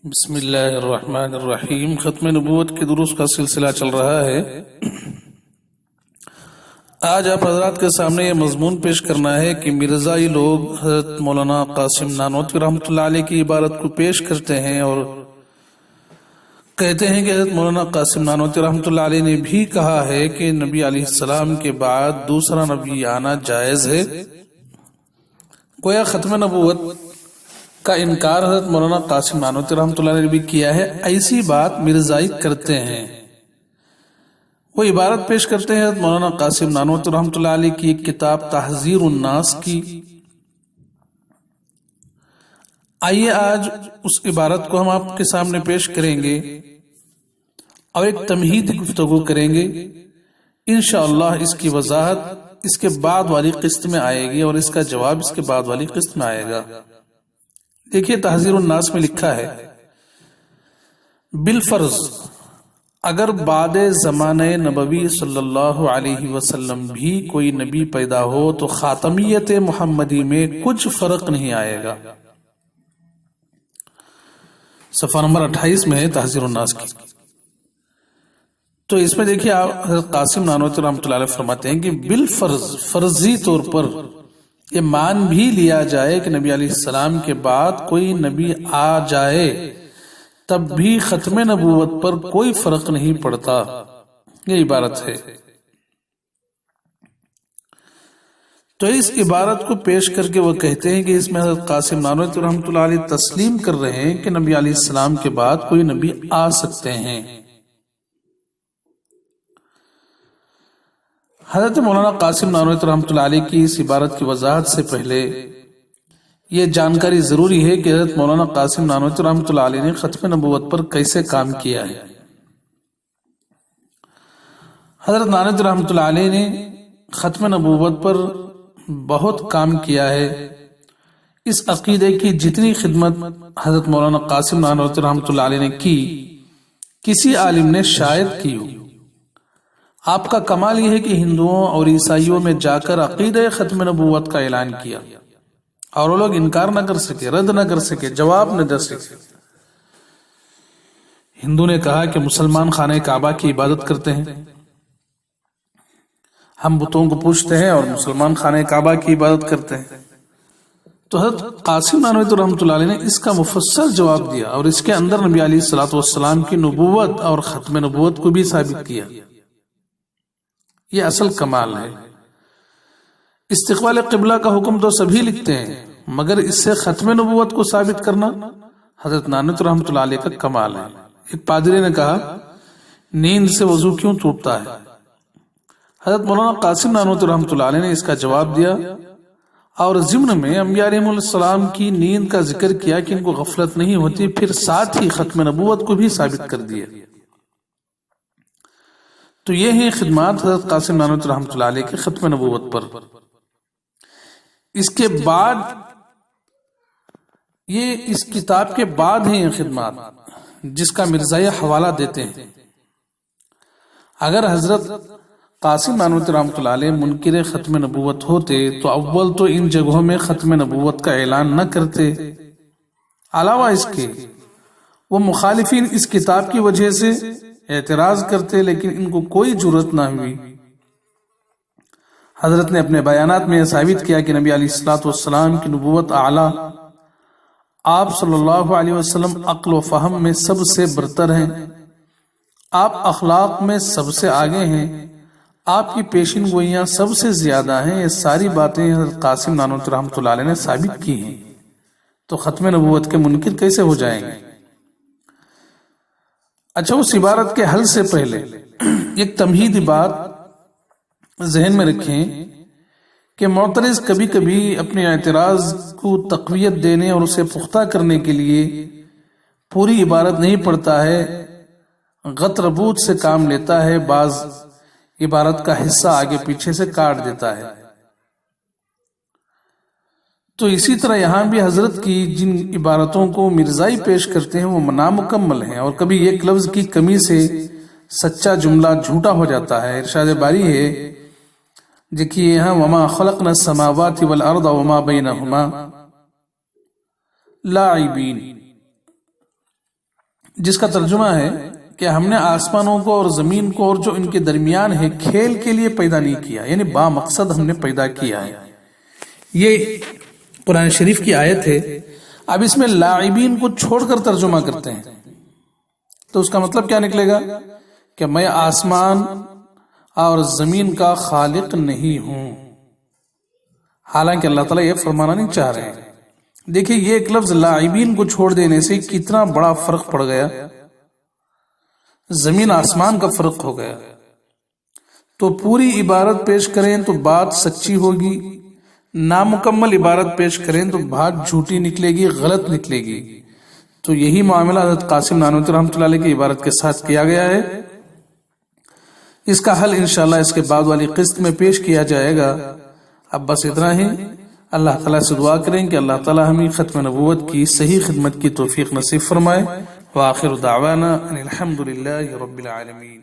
بسم اللہ الرحمن الرحیم۔ ختم نبوت کے دروس کا سلسلہ چل رہا ہے۔ آج آپ حضرات کے سامنے یہ مضمون پیش کرنا ہے کہ مرزائی لوگ حضرت مولانا قاسم نانوتوی رحمۃ اللہ علیہ کی عبارت کو پیش کرتے ہیں اور کہتے ہیں کہ حضرت مولانا قاسم نانوتوی رحمۃ اللہ علیہ نے بھی کہا ہے کہ نبی علیہ السلام کے بعد دوسرا نبی آنا جائز ہے۔ گویا ختم نبوت کا انکار حضرت مولانا قاسم نانوتوی رحمۃ اللہ علیہ نے بھی کیا ہے۔ ایسی بات مرزائی کرتے ہیں۔ وہ عبارت پیش کرتے ہیں حضرت مولانا قاسم نانوتوی رحمۃ اللہ علیہ کی ایک کتاب تحذیر الناس کی۔ آئیے آج اس عبارت کو ہم آپ کے سامنے پیش کریں گے اور ایک تمہیدی گفتگو کریں گے۔ انشاءاللہ اس کی وضاحت اس کے بعد والی قسط میں آئے گی اور اس کا جواب اس کے بعد والی قسط میں آئے گا۔ دیکھیے تحذیر الناس میں لکھا ہے، بالفرض اگر بعد زمانہ نبوی صلی اللہ علیہ وسلم بھی کوئی نبی پیدا ہو تو خاتمیت محمدی میں کچھ فرق نہیں آئے گا۔ صفحہ نمبر 28 میں ہے تحذیر الناس کی۔ تو اس میں دیکھیے آپ حضرت قاسم نانوتوی رحمۃ اللہ علیہ فرماتے ہیں کہ بالفرض فرضی طور پر یہ مان بھی لیا جائے کہ نبی علیہ السلام کے بعد کوئی نبی آ جائے تب بھی ختم نبوت پر کوئی فرق نہیں پڑتا۔ یہ عبارت ہے۔ تو اس عبارت کو پیش کر کے وہ کہتے ہیں کہ اس میں حضرت قاسم نانوتوی رحمۃ اللہ علیہ تسلیم کر رہے ہیں کہ نبی علیہ السلام کے بعد کوئی نبی آ سکتے ہیں۔ حضرت مولانا قاسم نانوتوی رحمۃ اللہ علیہ کی اس عبارت کی وضاحت سے پہلے یہ جانکاری ضروری ہے کہ حضرت مولانا قاسم نانوتوی رحمۃ اللہ علیہ نے ختم نبوت پر کیسے کام کیا ہے۔ حضرت نانوتوی رحمۃ اللہ علیہ نے ختم نبوت پر بہت کام کیا ہے۔ اس عقیدے کی جتنی خدمت حضرت مولانا قاسم نانوتوی رحمۃ اللہ علیہ نے کی کسی عالم نے شاید کی ہو۔ آپ کا کمال یہ ہے کہ ہندوؤں اور عیسائیوں میں جا کر عقیدہ ختم نبوت کا اعلان کیا اور وہ لوگ انکار نہ کر سکے، رد نہ کر سکے، جواب نہ دے سکے۔ ہندو نے کہا کہ مسلمان خانہ کعبہ کی عبادت کرتے ہیں، ہم بتوں کو پوجتے ہیں اور مسلمان خانہ کعبہ کی عبادت کرتے ہیں۔ تو حضرت قاسم نانوتوی رحمۃ اللہ علیہ نے اس کا مفصل جواب دیا اور اس کے اندر نبی علیہ الصلوۃ والسلام کی نبوت اور ختم نبوت کو بھی ثابت کیا۔ یہ اصل کمال ہے۔ استقبال قبلہ کا حکم تو سبھی لکھتے ہیں، مگر اس سے ختم نبوت کو ثابت کرنا حضرت نانوتوی رحمۃ اللہ علیہ کا کمال ہے۔ ایک پادری نے کہا نیند سے وضو کیوں ٹوٹتا ہے؟ حضرت مولانا قاسم نانوتوی رحمۃ اللہ علیہ نے اس کا جواب دیا اور ضمن میں انبیاء علیہم السلام کی نیند کا ذکر کیا کہ ان کو غفلت نہیں ہوتی، پھر ساتھ ہی ختم نبوت کو بھی ثابت کر دیا۔ تو یہ ہیں خدمات حضرت قاسم نانوتوی رحمۃ اللہ علیہ کے ختم نبوت پر۔ اس کے بعد یہ اس کتاب کے بعد ہیں یہ خدمات جس کا مرزائی حوالہ دیتے ہیں۔ اگر حضرت قاسم نانوتوی رحمۃ اللہ علیہ منکر ختم نبوت ہوتے تو اول تو ان جگہوں میں ختم نبوت کا اعلان نہ کرتے۔ علاوہ اس کے وہ مخالفین اس کتاب کی وجہ سے اعتراض کرتے، لیکن ان کو کوئی جرأت نہ ہوئی۔ حضرت نے اپنے بیانات میں یہ ثابت کیا کہ نبی علیہ الصلوۃ والسلام کی نبوت اعلیٰ، آپ صلی اللہ علیہ وسلم عقل و فہم میں سب سے برتر ہیں، آپ اخلاق میں سب سے آگے ہیں، آپ کی پیشین گوئیاں سب سے زیادہ ہیں۔ یہ ساری باتیں حضرت قاسم نانوتوی رحمۃ اللہ علیہ نے ثابت کی ہیں، تو ختم نبوت کے منکر کیسے ہو جائیں گے؟ اچھا، اس عبارت کے حل سے پہلے ایک تمہیدی بات ذہن میں رکھیں کہ معترض کبھی کبھی اپنے اعتراض کو تقویت دینے اور اسے پختہ کرنے کے لیے پوری عبارت نہیں پڑھتا ہے، غط ربوط سے کام لیتا ہے، بعض عبارت کا حصہ آگے پیچھے سے کاٹ دیتا ہے۔ تو اسی طرح یہاں بھی حضرت کی جن عبارتوں کو مرزائی پیش کرتے ہیں وہ نامکمل ہیں، اور کبھی ایک لفظ کی کمی سے سچا جملہ جھوٹا ہو جاتا ہے۔ ارشاد باری ہے، دیکھیے یہاں وما خلقنا السماوات والارض وما بینہما لاعبین، جس کا ترجمہ ہے کہ ہم نے آسمانوں کو اور زمین کو اور جو ان کے درمیان ہے کھیل کے لیے پیدا نہیں کیا، یعنی با مقصد ہم نے پیدا کیا ہے۔ یہ قرآن شریف کی آیت ہے۔ اب اس میں لاعبین کو چھوڑ کر ترجمہ کرتے ہیں تو اس کا مطلب کیا نکلے گا کہ میں آسمان اور زمین کا خالق نہیں ہوں، حالانکہ اللہ تعالیٰ یہ فرمانا نہیں چاہ رہے ہیں۔ دیکھیں یہ ایک لفظ لاعبین کو چھوڑ دینے سے کتنا بڑا فرق پڑ گیا، زمین آسمان کا فرق ہو گیا۔ تو پوری عبارت پیش کریں تو بات سچی ہوگی، نامکمل عبارت پیش کریں تو بات جھوٹی نکلے گی، غلط نکلے گی۔ تو یہی معاملہ حضرت قاسم نانوتوی رحمۃ اللہ علیہ کی عبارت کے ساتھ کیا گیا ہے۔ اس کا حل انشاءاللہ اس کے بعد والی قسط میں پیش کیا جائے گا۔ اب بس اتنا ہی۔ اللہ تعالیٰ سے دعا کریں کہ اللہ تعالیٰ ہمیں ختم نبوت کی صحیح خدمت کی توفیق نصیب فرمائے۔ وآخر دعوانا ان الحمد للہ رب العالمین۔